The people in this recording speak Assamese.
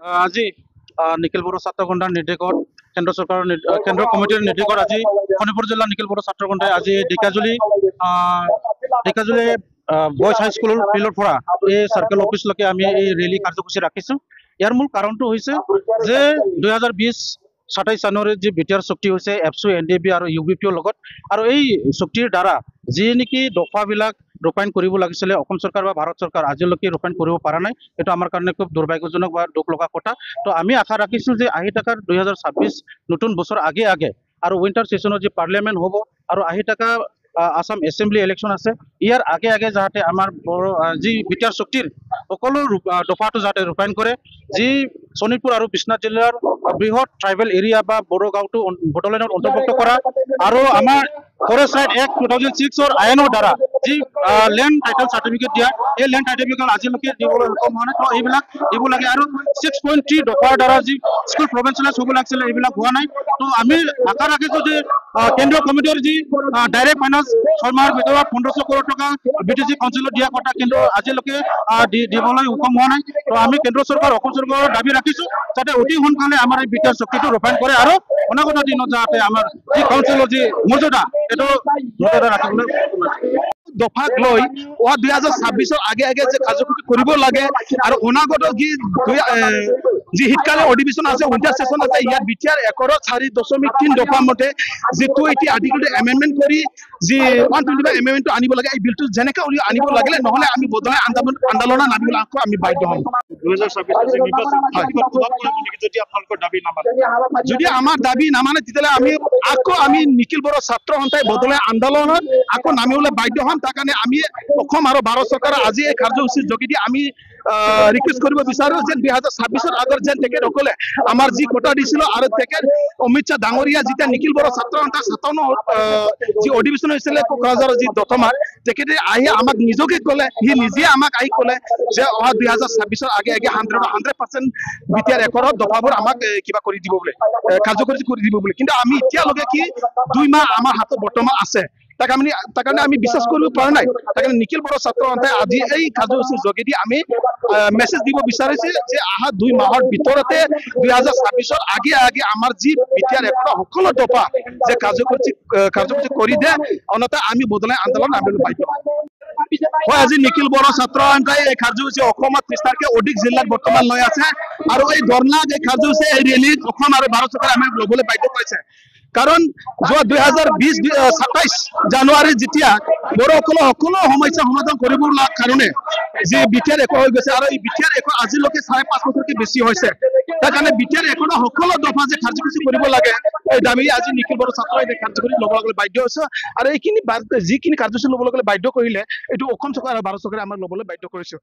আজি নিখিল বড়ো ছাত্ৰ সন্থাৰ নিৰ্দেশত কেন্দ্ৰ চৰকাৰৰ কেন্দ্ৰ কমিটিৰ নিৰ্দেশত আজি শোণিতপুৰ জিলা নিখিল বড়ো ছাত্ৰ সন্থাই আজি ঢেকিয়াজুলি বয়জ হাইস্কুলৰ ফিল্ডৰ পৰা এই চাৰ্কেল অফিচলৈকে আমি এই ৰেলী কাৰ্যসূচী ৰাখিছোঁ। ইয়াৰ মূল কাৰণটো হৈছে যে 2020 জানুৱাৰীত যি বিটিআৰ চুক্তি হৈছে এপছু এনডিএফবি আৰু ইউবিপিৰ লগত, আৰু এই চুক্তিৰ দ্বাৰা যি নেকি দফাবিলাক ৰূপায়ণ কৰিব লাগিছিলে অসম চৰকাৰ বা ভাৰত চৰকাৰ আজিলৈকে ৰূপায়ণ কৰিব পৰা নাই। এইটো আমাৰ কাৰণে খুব দুৰ্ভাগ্যজনক বা দুখ লগা কথা। তো আমি আশা ৰাখিছোঁ যে আহি থকা 2026 নতুন বছৰ আগে আগে আৰু উইণ্টাৰ ছেশ্যনত যি পাৰ্লিয়ামেণ্ট হ'ব আৰু আহি থকা আসাম এছেম্বলি ইলেকশ্যন আছে, ইয়াৰ আগে আগে যাতে আমাৰ যি বিটিআৰ চুক্তিৰ সকলো দফাটো যাতে ৰূপায়ণ কৰে। যি শোণিতপুৰ আৰু বিশ্বনাথ জিলাৰ বৃহৎ ট্ৰাইবেল এৰিয়া বা বড়ো গাঁওটো বড়োলেণ্ডত অন্তৰ্ভুক্ত কৰা আৰু আমাৰ ফৰেষ্ট ৰাইট এক্ট 2006 আইনৰ দ্বাৰা যি লেণ্ড টাইটেল চাৰ্টিফিকেট দিয়া, এই লেণ্ড চাৰ্টিফিকেট আজিলৈকে দিবলৈ সক্ষম হোৱা নাই। তো এইবিলাক দিব লাগে আৰু 6.3 দফাৰ দ্বাৰা যি স্কুল প্ৰভিঞ্চিয়েলাইজ হ'ব লাগিছিলে এইবিলাক হোৱা নাই। তো আমি আশা ৰাখিছোঁ যে কেন্দ্ৰীয় কমিটিৰ যি ডাইৰেক্ট ফাইনেন্স 6 মাহৰ ভিতৰত 1500 কৰোड़ টকা বিটিচি কাউন্সিলত দিয়া কথা, কিন্তু আজিলৈকে দিবলৈ সক্ষম হোৱা নাই। তো আমি কেন্দ্ৰ চৰকাৰ অসম চৰকাৰৰ দাবী ৰাখিছোঁ যাতে অতি সোনকালে আমাৰ এই বিটিআৰ চুক্তিটো ৰূপায়ণ কৰে আৰু অনাগত দিনত যাতে আমাৰ যি কাউন্সিলৰ যি মৰ্যাদা এইটো মৰ্যাদা ৰাখিবলৈ দফাক লৈ 2026 আগে আগে যে কাৰ্যসূচী কৰিব লাগে আৰু অনাগত যি শীতকালীন অধিৱেশন আছে, উইণ্টাৰ ছেশ্যন আছে, ইয়াত বিটিআৰ 1.4.3 দফা মতে যিটো এতিয়া আৰ্টিকলটো এমেণ্ডমেণ্ট কৰি যি 125 এমেণ্ডমেণ্টটো আনিব লাগে, এই বিলটো যেনেকৈ উলিয়াই আনিব লাগিলে, নহ'লে আমি বদলাই আন্দোলন নামিবলৈ আকৌ আমি বাধ্য হ'ম। 2026 যদি আমাৰ দাবী নামানে তেতিয়াহ'লে আমি নিখিল বড়ো ছাত্ৰ সন্থাই বদলাই আন্দোলনত আকৌ নামিবলৈ বাধ্য হ'ম। তাৰ কাৰণে আমি অসম আৰু ভাৰত চৰকাৰৰ আজি এই কাৰ্যসূচীৰ যোগেদি আমি ৰিকুৱেষ্ট কৰিব বিচাৰো যে 2026 আগত যেন তেখেতসকলে আমাৰ যি কোটা দিছিল আৰু তেখেত অমিত শ্বাহ ডাঙৰীয়া যেতিয়া নিখিল বড়ো ছাত্ৰ সন্থাৰ 57 যি অধিৱেশন হৈছিলে কোকৰাঝাৰৰ যি দতমাৰ, তেখেতে আহি আমাক নিজকে ক'লে, সি নিজে আমাক আহি ক'লে যে অহা 2026 আগে আগে 100% বিটিআৰ একৰৰ দফাবোৰ আমাক কিবা কৰি দিব বোলে, কাৰ্যকৰী কৰি দিব বোলে। কিন্তু আমি এতিয়ালৈকে কি 2 মাহ আমাৰ হাতত বৰ্তমান আছে, তাৰ কাৰণে আমি বিশ্বাস কৰিব পৰা নাই। তাৰ কাৰণে নিখিল বড়ো ছাত্ৰ সন্থাই আজি এই কাৰ্যসূচীৰ যোগেদি আমি মেছেজ দিব বিচাৰিছে যে অহা 2 মাহৰ ভিতৰতে 2026 আগে আগে আমাৰ যি বিটিআৰ একৰৰ সকলো দফা যে কাৰ্যসূচী কৰি দিয়ে, অন্যথা আমি বদলাই আন্দোলন নামিবলৈ বাধ্য হ'ম। হয়, আজি নিখিল বড়ো ছাত্ৰ সন্থাই এই কাৰ্যসূচী অসমত 30টাতকৈ অধিক জিলাত বৰ্তমান লৈ আছে আৰু এই ধৰ্ণাত এই কাৰ্যসূচী এই ৰেলীত অসম আৰু ভাৰত চৰকাৰে আমাক ল'বলৈ বাধ্য কৰিছে। কাৰণ যোৱা 2027 জানুৱাৰীত যেতিয়া বড়োসকলৰ সকলো সমস্যা সমাধান কৰিবৰ কাৰণে যি বিটিআৰ একো হৈ গৈছে আৰু এই বিটিআৰ একো আজিলৈকে 5.5 বছৰতকৈ বেছি হৈছে, তাৰ কাৰণে বিটিআৰ একো সকলো দফা যে কাৰ্যসূচী কৰিব লাগে এই দাবী আজি নিখিল বড়ো ছাত্ৰই কাৰ্যসূচী ল'বলৈ বাধ্য হৈছে। আৰু এইখিনি যিখিনি কাৰ্যসূচী ল'বলৈ বাধ্য কৰিলে এইটো অসম চৰকাৰ আৰু ভাৰত চৰকাৰে আমাক ল'বলৈ বাধ্য কৰিছে।